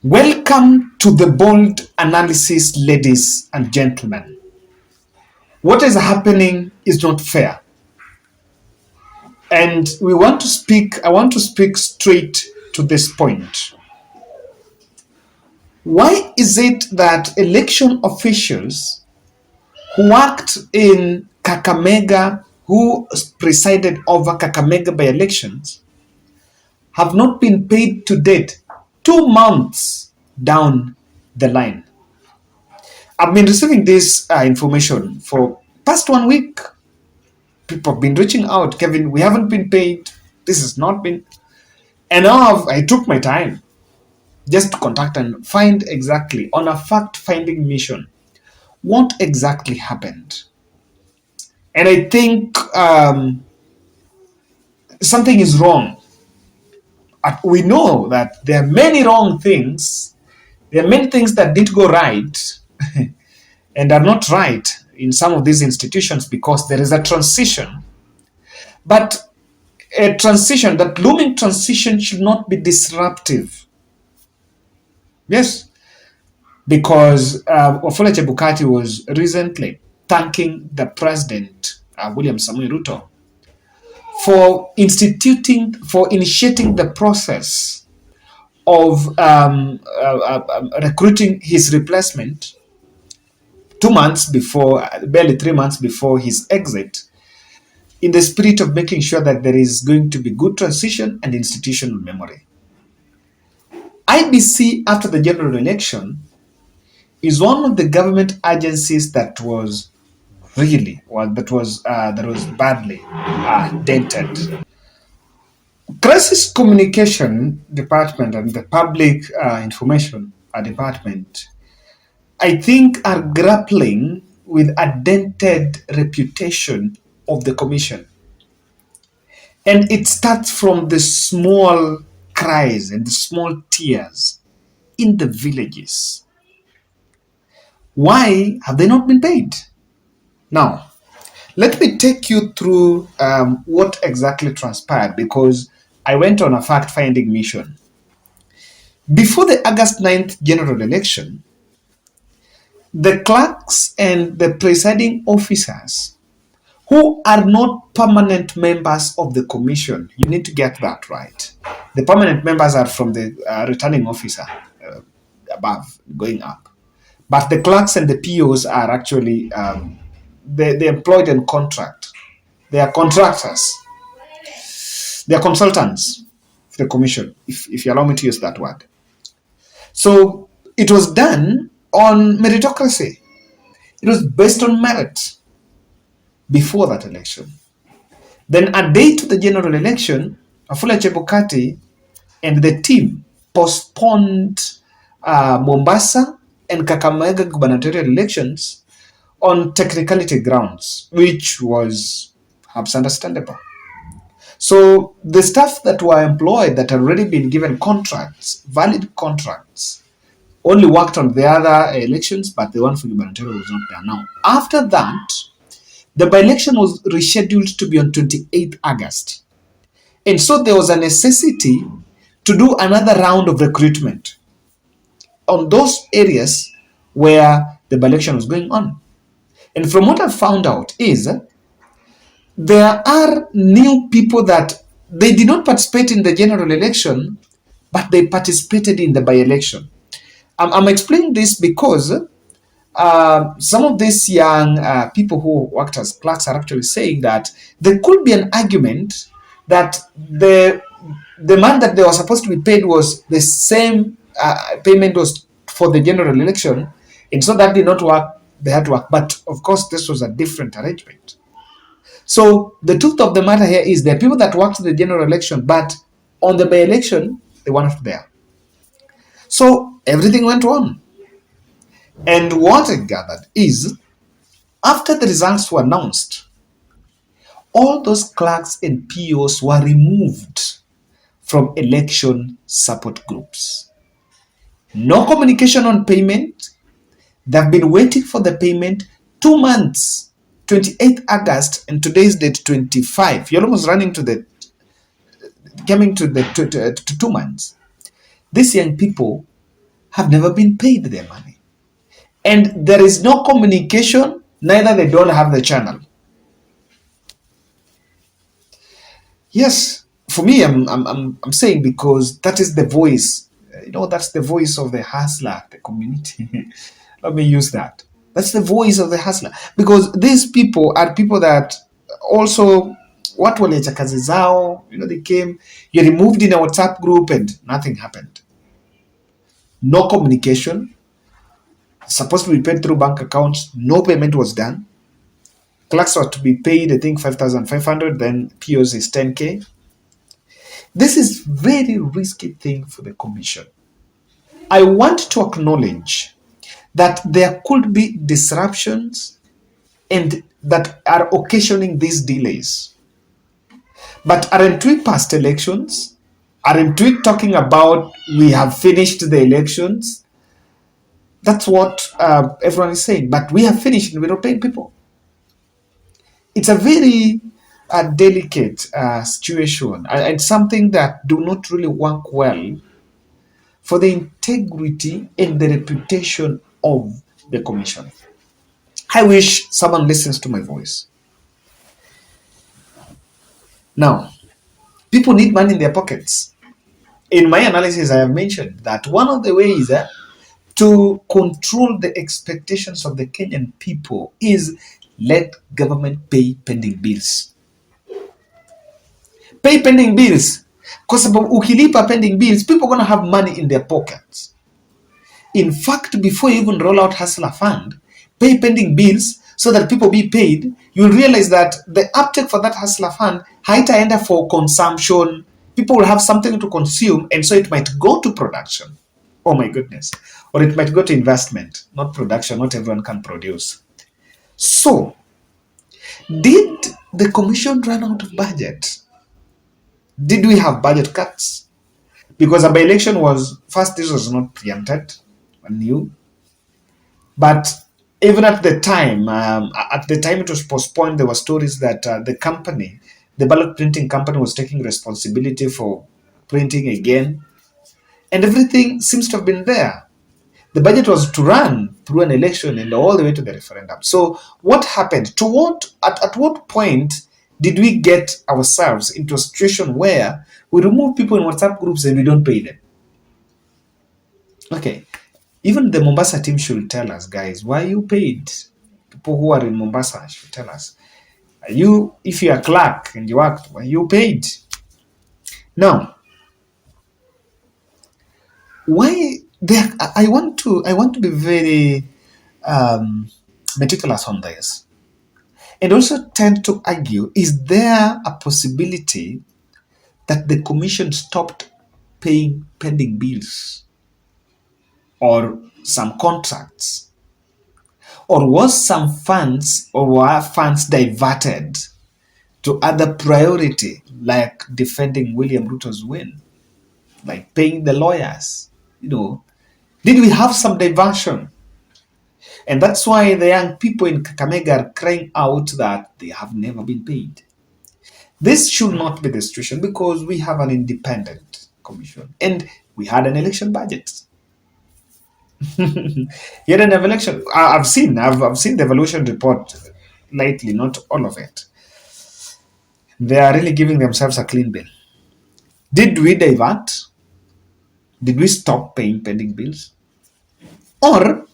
Welcome to the bold analysis, ladies and gentlemen. What is happening is not fair. And I want to speak straight to this point. Why is it that election officials who worked in Kakamega, who presided over Kakamega by elections, have not been paid to date 2 months down the line? I've been receiving this information for past 1 week. People have been reaching out, Kevin, we haven't been paid. This has not been. And now I took my time just to contact and find exactly, on a fact-finding mission, what exactly happened. And I think something is wrong. We know that there are many wrong things. There are many things that didn't go right and are not right in some of these institutions because there is a transition. But a transition, that looming transition, should not be disruptive. Yes, because Wafula Chebukati was recently thanking the president, William Samoei Ruto, for initiating the process of recruiting his replacement 2 months before, barely 3 months before his exit, in the spirit of making sure that there is going to be good transition and institutional memory. IBC, after the general election, is one of the government agencies that was badly dented. Crisis Communication Department and the Public Information Department, I think, are grappling with a dented reputation of the commission. And it starts from the small cries and the small tears in the villages. Why have they not been paid? Now, let me take you through what exactly transpired, because I went on a fact-finding mission. Before the August 9th general election, the clerks and the presiding officers who are not permanent members of the commission, you need to get that right. The permanent members are from the returning officer above, going up. But the clerks and the POs are actually they're employed in contract. They are contractors. They are consultants for the commission, if you allow me to use that word. So it was done on meritocracy. It was based on merit before that election. Then a day to the general election, Wafula Chebukati and the team postponed Mombasa and Kakamega gubernatorial elections on technicality grounds, which was perhaps understandable. So the staff that were employed, that had already been given contracts, valid contracts, only worked on the other elections, but the one for gubernatorial was not there now. After that, the by-election was rescheduled to be on 28th August. And so there was a necessity to do another round of recruitment on those areas where the by-election was going on. And from what I found out is there are new people that they did not participate in the general election, but they participated in the by-election. I'm explaining this because some of these young people who worked as clerks are actually saying that there could be an argument that the man that they were supposed to be paid was the same payment was for the general election, and so that did not work. They had to work, but of course this was a different arrangement. So the truth of the matter here is there are people that worked in the general election, but on the by-election they were not there. So everything went on. And what I gathered is, after the results were announced, all those clerks and POs were removed from election support groups. No communication on payment. They've been waiting for the payment 2 months, 28th August, and today's date 25. You're almost coming to the 2 months. These young people have never been paid their money. And there is no communication, neither they don't have the channel. Yes, for me, I'm saying because that is the voice. That's the voice of the hustler, the community. Let me use that. That's the voice of the hustler. Because these people are people that also, what waliacha kazi zao, they came, you're removed in a WhatsApp group and nothing happened. No communication. Supposed to be paid through bank accounts. No payment was done. Clerks were to be paid, I think, 5,500, then POs is 10K. This is very risky thing for the commission. I want to acknowledge that there could be disruptions and that are occasioning these delays. But aren't we past elections? Aren't we talking about we have finished the elections? That's what everyone is saying. But we have finished and we're not paying people. It's a very delicate situation and something that do not really work well for the integrity and the reputation of the commission. I wish someone listens to my voice. Now, people need money in their pockets. In my analysis, I have mentioned that one of the ways to control the expectations of the Kenyan people is let government pay pending bills. Pay pending bills. Because ukilipa pending bills, people are going to have money in their pockets. In fact, before you even roll out Hustler Fund, pay pending bills so that people be paid. You'll realize that the uptake for that Hustler Fund haitaenda for consumption. People will have something to consume, and so it might go to production. Oh my goodness. Or it might go to investment, not production. Not everyone can produce. So, did the commission run out of budget? Did we have budget cuts? Because a by-election was, first, this was not preempted, new. But even at the time it was postponed, there were stories that the ballot printing company was taking responsibility for printing again. And everything seems to have been there. The budget was to run through an election and all the way to the referendum. So what happened? At what point did we get ourselves into a situation where we remove people in WhatsApp groups and we don't pay them? Okay. Even the Mombasa team should tell us, guys, why you paid. People who are in Mombasa should tell us. If you're a clerk and you worked, why you paid? Now, why there? I want to be very meticulous on this, and also tend to argue: is there a possibility that the commission stopped paying pending bills or some contracts? Or was some funds or were funds diverted to other priority, like defending William Ruto's win, like paying the lawyers? Did we have some diversion? And that's why the young people in Kakamega are crying out that they have never been paid. This should not be the situation because we have an independent commission and we had an election budget. Yet an election. I've seen the evaluation report lately, not all of it. They are really giving themselves a clean bill. Did we divert? Did we stop paying pending bills? Or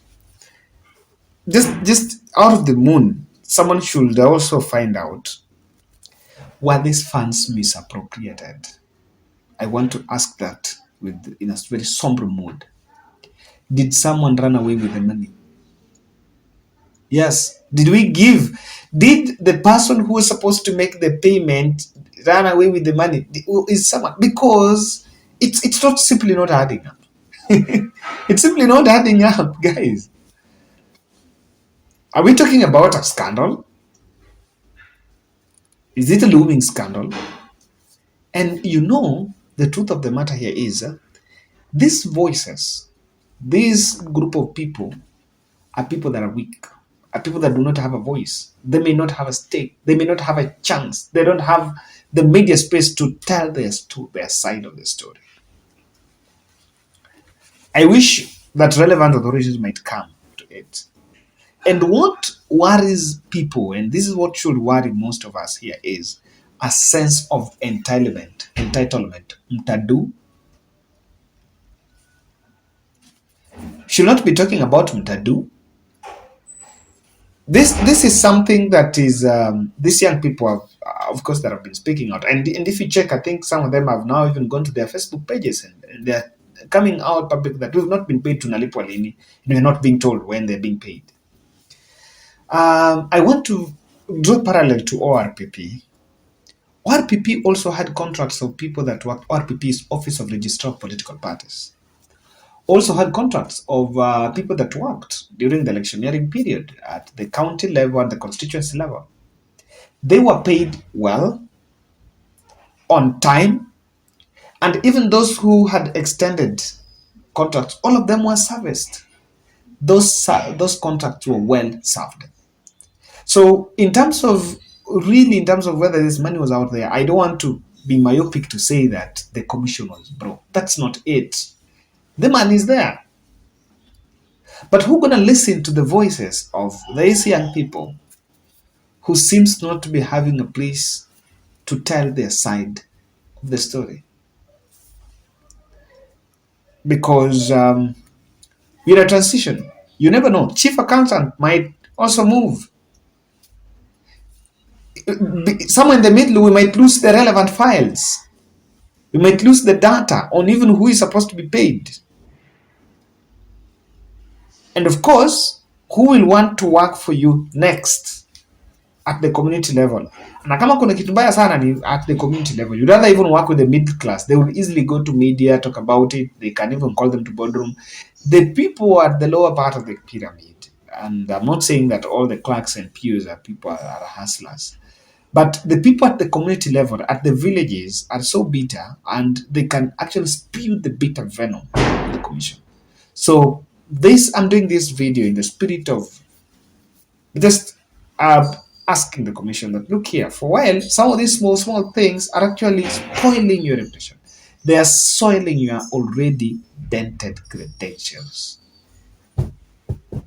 just out of the moon, someone should also find out, were these funds misappropriated? I want to ask that in a very somber mood. Did someone run away with the money? Yes. Did the person who was supposed to make the payment run away with the money? Is someone, because it's not simply not adding up. It's simply not adding up, guys. Are we talking about a scandal? Is it a looming scandal? And the truth of the matter here is these voices, this group of people are people that are weak, are people that do not have a voice. They may not have a stake. They may not have a chance. They don't have the media space to tell their side of the story. I wish that relevant authorities might come to it. And what worries people, and this is what should worry most of us here, is a sense of entitlement. Entitlement. Mtadu. Should not be talking about Mtadu. This is something that is these young people have, of course, that have been speaking out. And if you check, I think some of them have now even gone to their Facebook pages and they're coming out public that we've not been paid to Nalipwa Lini, and we're not being told when they're being paid. I want to draw parallel to ORPP. ORPP also had contracts of people that worked. ORPP's Office of Registrar of Political Parties also had contracts of people that worked during the electioneering period at the county level and the constituency level. They were paid well, on time, and even those who had extended contracts, all of them were serviced. Those contracts were well served. So in terms of whether this money was out there, I don't want to be myopic to say that the commission was broke. That's not it. The money is there. But who's going to listen to the voices of these young people who seems not to be having a place to tell their side of the story? Because we're in a transition. You never know. Chief accountant might also move. Somewhere in the middle, we might lose the relevant files. We might lose the data on even who is supposed to be paid. And of course, who will want to work for you next at the community level? Na kama kuna kitu mbaya sana ni at the community level. You'd rather even work with the middle class. They will easily go to media, talk about it. They can even call them to boardroom. The people at the lower part of the pyramid, and I'm not saying that all the clerks and pews are people are hustlers, but the people at the community level, at the villages, are so bitter, and they can actually spew the bitter venom in the commission. So I'm doing this video in the spirit of just asking the commission that, look here, for a while, some of these small things are actually spoiling your reputation. They are soiling your already dented credentials.